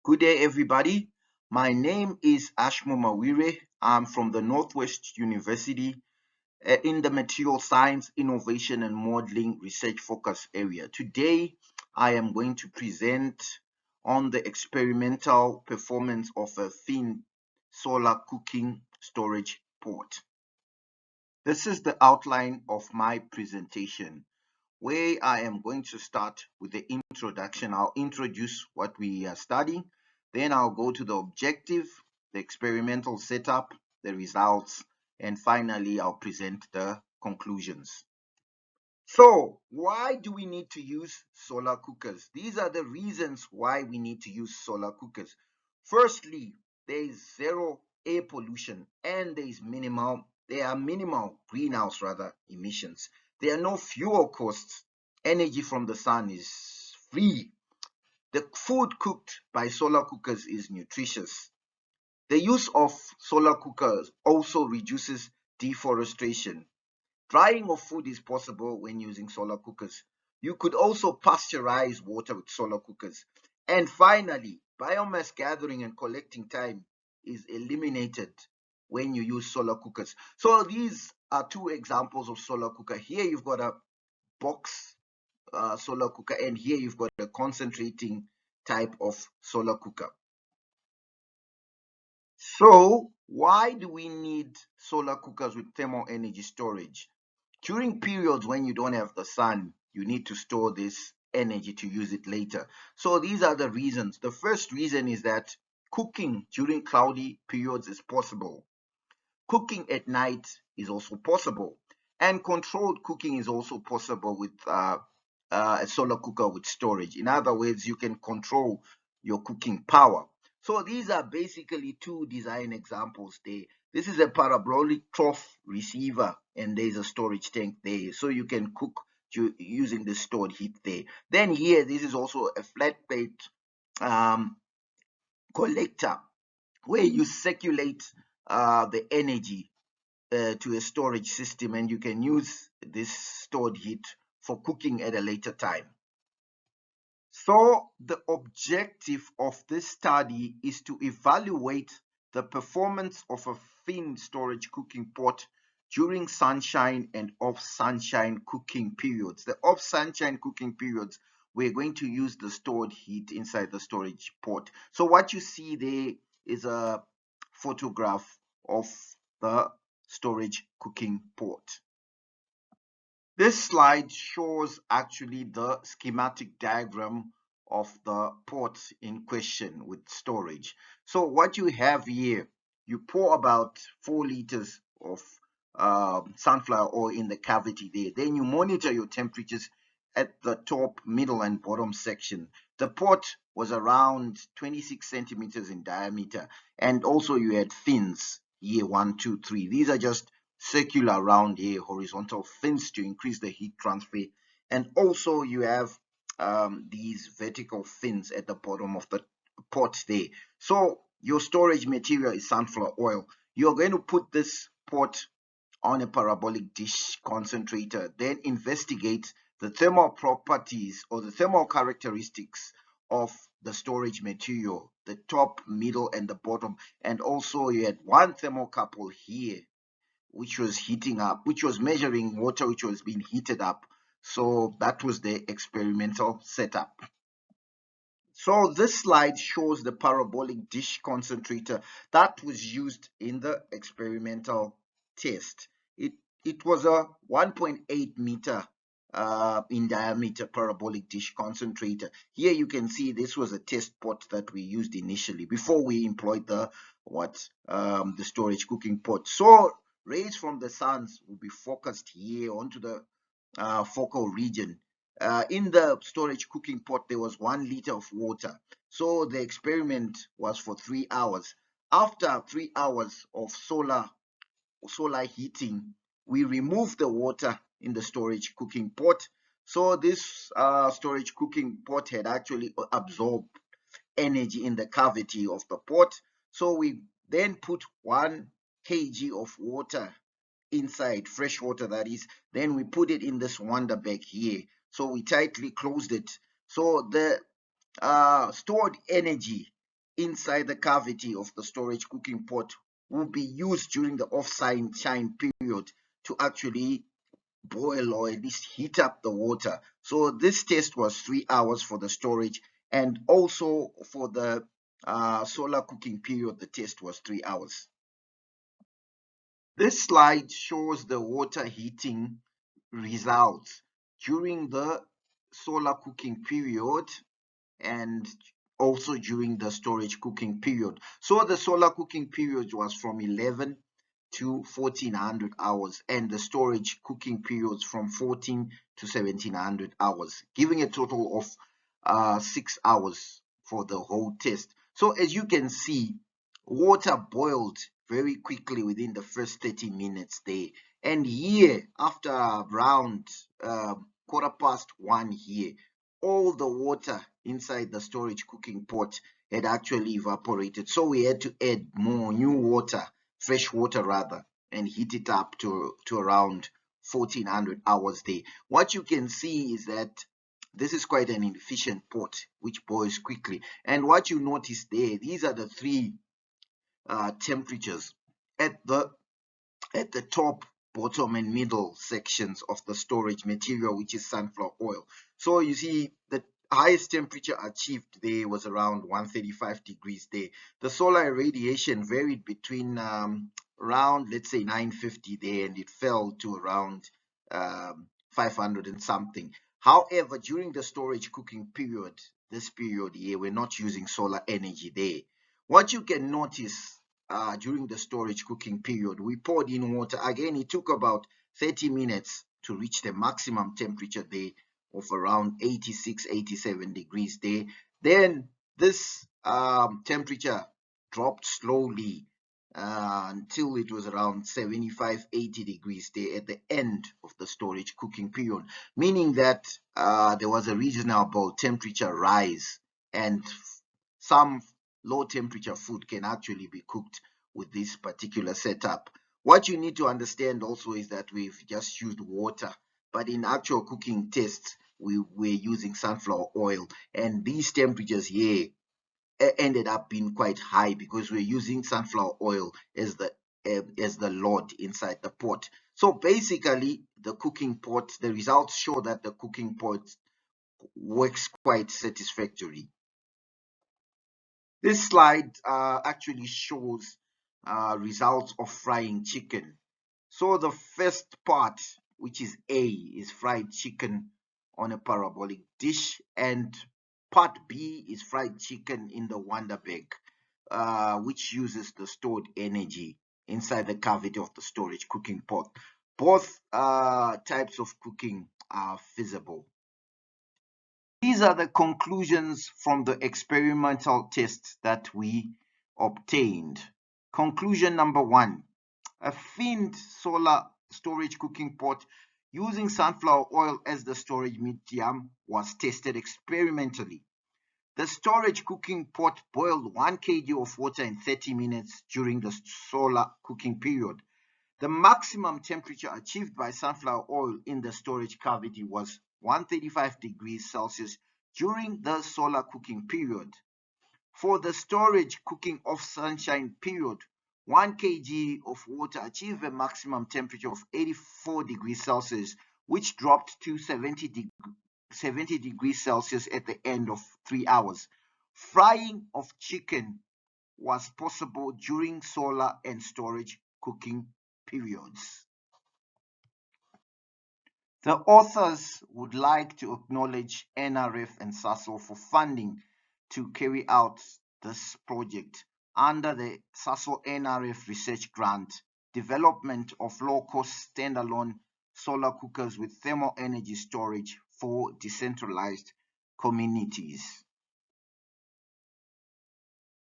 Good day, everybody. My name is Ashmore Mawire. I'm from the Northwest University in the Material Science, Innovation and Modeling Research Focus area. Today, I am going to present on the experimental performance of a thin solar cooking storage pot. This is the outline of my presentation, where I am going to start with the introduction. I'll introduce what we are studying, then I'll go to the objective, the experimental setup, the results, and finally I'll present the conclusions. So, why do we need to use solar cookers? These are the reasons why we need to use solar cookers. Firstly, there is zero air pollution and there are minimal greenhouse emissions. There are no fuel costs. Energy from the sun is free. The food cooked by solar cookers is nutritious. The use of solar cookers also reduces deforestation. Drying of food is possible when using solar cookers. You could also pasteurize water with solar cookers. And finally, biomass gathering and collecting time is eliminated when you use solar cookers. So these are two examples of solar cooker. Here you've got a box solar cooker, and here you've got a concentrating type of solar cooker. So why do we need solar cookers with thermal energy storage? During periods when you don't have the sun, you need to store this energy to use it later. So these are the reasons. The first reason is that cooking during cloudy periods is possible. Cooking at night is also possible. And controlled cooking is also possible with a solar cooker with storage. In other words, you can control your cooking power. So these are basically two design examples there. This is a parabolic trough receiver, and there's a storage tank there. So you can cook using the stored heat there. Then here, this is also a flat plate collector where you circulate the energy to a storage system, and you can use this stored heat for cooking at a later time. So the objective of this study is to evaluate the performance of a thin storage cooking pot during sunshine and off-sunshine cooking periods. The off-sunshine cooking periods, we're going to use the stored heat inside the storage pot. So what you see there is a photograph of the storage cooking pot. This slide shows actually the schematic diagram of the pot in question with storage. So what you have here, you pour about 4 liters of sunflower oil in the cavity there. Then you monitor your temperatures at the top, middle, and bottom section. The pot was around 26 centimeters in diameter, and also you had fins here, 1, 2, 3. These are just circular around here, horizontal fins to increase the heat transfer. And also you have these vertical fins at the bottom of the pot there. So your storage material is sunflower oil. You're going to put this pot on a parabolic dish concentrator, then investigate the thermal properties or the thermal characteristics of the storage material, the top, middle, and the bottom. And also you had one thermocouple here which was heating up, which was measuring water which was being heated up. So that was the experimental setup. So this slide shows the parabolic dish concentrator that was used in the experimental test. It was a 1.8 meter in diameter parabolic dish concentrator. Here you can see this was a test pot that we used initially before we employed the storage cooking pot. So rays from the suns will be focused here onto the focal region. In the storage cooking pot, there was 1 liter of water. So the experiment was for 3 hours. After 3 hours of solar heating, we removed the water in the storage cooking pot. So this storage cooking pot had actually absorbed energy in the cavity of the pot. So we then put 1 kg of water inside, fresh water that is. Then we put it in this wonder bag here. So we tightly closed it. So the stored energy inside the cavity of the storage cooking pot will be used during the off-shine period to actually boil or at least heat up the water. So this test was 3 hours for the storage, and also for the solar cooking period, the test was 3 hours. This slide shows the water heating results during the solar cooking period and also during the storage cooking period. So the solar cooking period was from 11 to 1400 hours, and the storage cooking periods from 14 to 1700 hours, giving a total of 6 hours for the whole test. So as you can see, water boiled very quickly within the first 30 minutes there, and here after around 1:15 here, all the water inside the storage cooking pot had actually evaporated. So we had to add more new water, fresh water rather, and heat it up to around 1400 hours there. What you can see is that this is quite an inefficient pot which boils quickly. And what you notice there, these are the three temperatures at the top, bottom, and middle sections of the storage material, which is sunflower oil. So you see the highest temperature achieved there was around 135 degrees there. The solar irradiation varied between around, let's say, 950 there, and it fell to around 500 and something. However, during the storage cooking period, this period here, we're not using solar energy there. What you can notice during the storage cooking period, we poured in water. Again, it took about 30 minutes to reach the maximum temperature there of around 86, 87 degrees there. Then this temperature dropped slowly until it was around 75, 80 degrees there at the end of the storage cooking period, meaning that there was a reasonable temperature rise, and some low temperature food can actually be cooked with this particular setup. What you need to understand also is that we've just used water, but in actual cooking tests, we're using sunflower oil, and these temperatures here ended up being quite high because we're using sunflower oil as the load inside the pot. So basically, the cooking pot, the results show that the cooking pot works quite satisfactorily. This slide actually shows results of frying chicken. So the first part, which is A, is fried chicken on a parabolic dish, and part B is fried chicken in the Wonder Bag, which uses the stored energy inside the cavity of the storage cooking pot. Both types of cooking are feasible. These are the conclusions from the experimental tests that we obtained. Conclusion number 1. A finned solar storage cooking pot using sunflower oil as the storage medium was tested experimentally. The storage cooking pot boiled 1 kg of water in 30 minutes during the solar cooking period. The maximum temperature achieved by sunflower oil in the storage cavity was 135 degrees Celsius during the solar cooking period. For the storage cooking off sunshine period, 1 kg of water achieved a maximum temperature of 84 degrees Celsius, which dropped to 70 degrees Celsius at the end of 3 hours. Frying of chicken was possible during solar and storage cooking periods. The authors would like to acknowledge NRF and SASO for funding to carry out this project under the SASO NRF Research Grant, development of low-cost standalone solar cookers with thermal energy storage for decentralized communities.